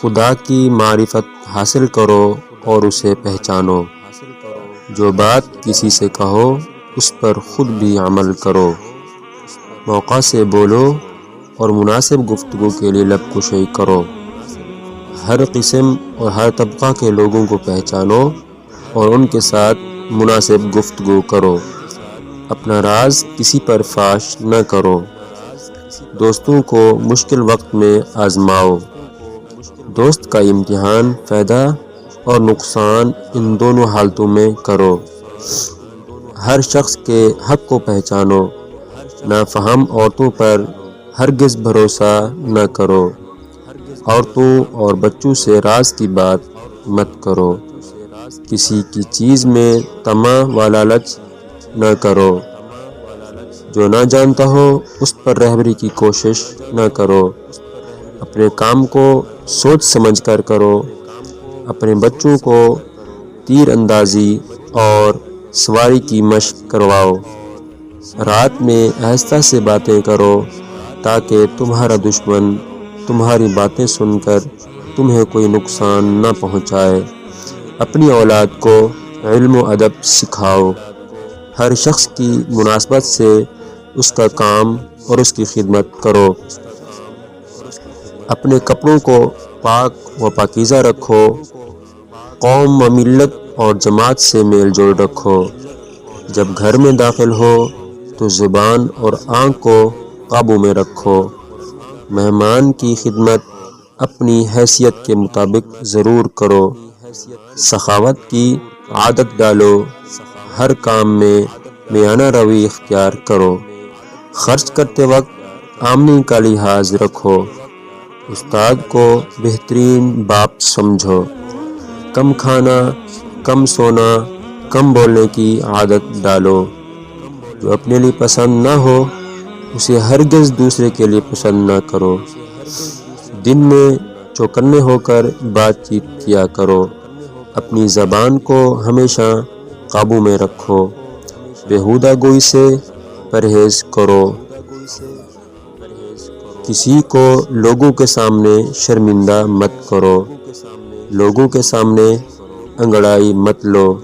خدا کی معرفت حاصل کرو اور اسے پہچانو۔ جو بات کسی سے کہو اس پر خود بھی عمل کرو۔ موقع سے بولو اور مناسب گفتگو کے لیے لب کشائی کرو۔ ہر قسم اور ہر طبقہ کے لوگوں کو پہچانو اور ان کے ساتھ مناسب گفتگو کرو۔ اپنا راز کسی پر فاش نہ کرو۔ دوستوں کو مشکل وقت میں آزماؤ۔ دوست کا امتحان فائدہ اور نقصان ان دونوں حالتوں میں کرو۔ ہر شخص کے حق کو پہچانو۔ نافہم عورتوں پر ہرگز بھروسہ نہ کرو۔ عورتوں اور بچوں سے راز کی بات مت کرو۔ کسی کی چیز میں طمع و لالچ نہ کرو۔ جو نہ جانتا ہو اس پر رہبری کی کوشش نہ کرو۔ اپنے کام کو سوچ سمجھ کر کرو۔ اپنے بچوں کو تیر اندازی اور سواری کی مشق کرواؤ۔ رات میں آہستہ سے باتیں کرو تاکہ تمہارا دشمن تمہاری باتیں سن کر تمہیں کوئی نقصان نہ پہنچائے۔ اپنی اولاد کو علم و ادب سکھاؤ۔ ہر شخص کی مناسبت سے اس کا کام اور اس کی خدمت کرو۔ اپنے کپڑوں کو پاک و پاکیزہ رکھو۔ قوم و ملت اور جماعت سے میل جول رکھو۔ جب گھر میں داخل ہو تو زبان اور آنکھ کو قابو میں رکھو۔ مہمان کی خدمت اپنی حیثیت کے مطابق ضرور کرو۔ سخاوت کی عادت ڈالو۔ ہر کام میں میانہ روی اختیار کرو۔ خرچ کرتے وقت آمدنی کا لحاظ رکھو۔ استاد کو بہترین باپ سمجھو۔ کم کھانا، کم سونا، کم بولنے کی عادت ڈالو۔ جو اپنے لیے پسند نہ ہو اسے ہرگز دوسرے کے لیے پسند نہ کرو۔ دن میں چوکنے ہو کر بات چیت کیا کرو۔ اپنی زبان کو ہمیشہ قابو میں رکھو۔ بیہودہ گوئی سے پرہیز کرو۔ کسی کو لوگوں کے سامنے شرمندہ مت کرو۔ لوگوں کے سامنے انگڑائی مت لو۔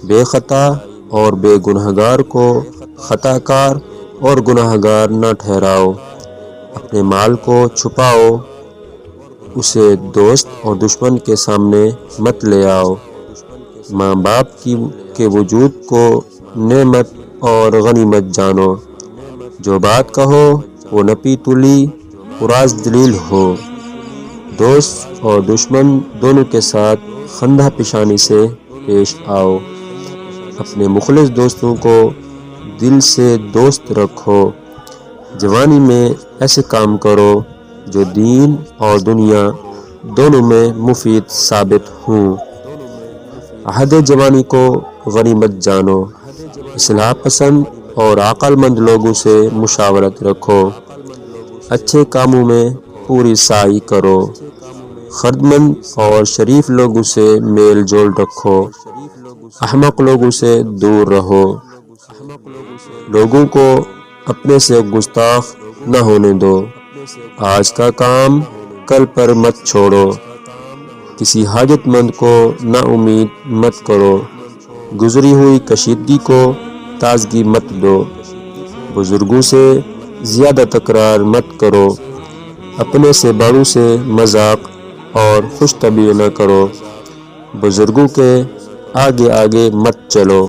بے خطا اور بے گنہگار کو خطا کار اور گنہگار نہ ٹھہراؤ۔ اپنے مال کو چھپاؤ۔ اسے دوست اور دشمن کے سامنے مت لے آؤ۔ ماں باپ کے وجود کو نعمت اور غنیمت جانو۔ جو بات کہو وہ نپی تلی راز دلیل ہو۔ دوست اور دشمن دونوں کے ساتھ خندہ پیشانی سے پیش آؤ۔ اپنے مخلص دوستوں کو دل سے دوست رکھو۔ جوانی میں ایسے کام کرو جو دین اور دنیا دونوں میں مفید ثابت ہوں۔ عہد جوانی کو غنیمت جانو۔ اصلاح پسند اور عقل مند لوگوں سے مشاورت رکھو۔ اچھے کاموں میں پوری سعی کرو۔ خردمند اور شریف لوگوں سے میل جول رکھو۔ احمق لوگوں سے دور رہو۔ لوگوں کو اپنے سے گستاخ نہ ہونے دو۔ آج کا کام کل پر مت چھوڑو۔ کسی حاجت مند کو نا امید مت کرو۔ گزری ہوئی کشیدگی کو تازگی مت دو۔ بزرگوں سے زیادہ تکرار مت کرو۔ اپنے سے بڑوں سے مذاق اور خوش طبعی نہ کرو۔ بزرگوں کے آگے آگے مت چلو۔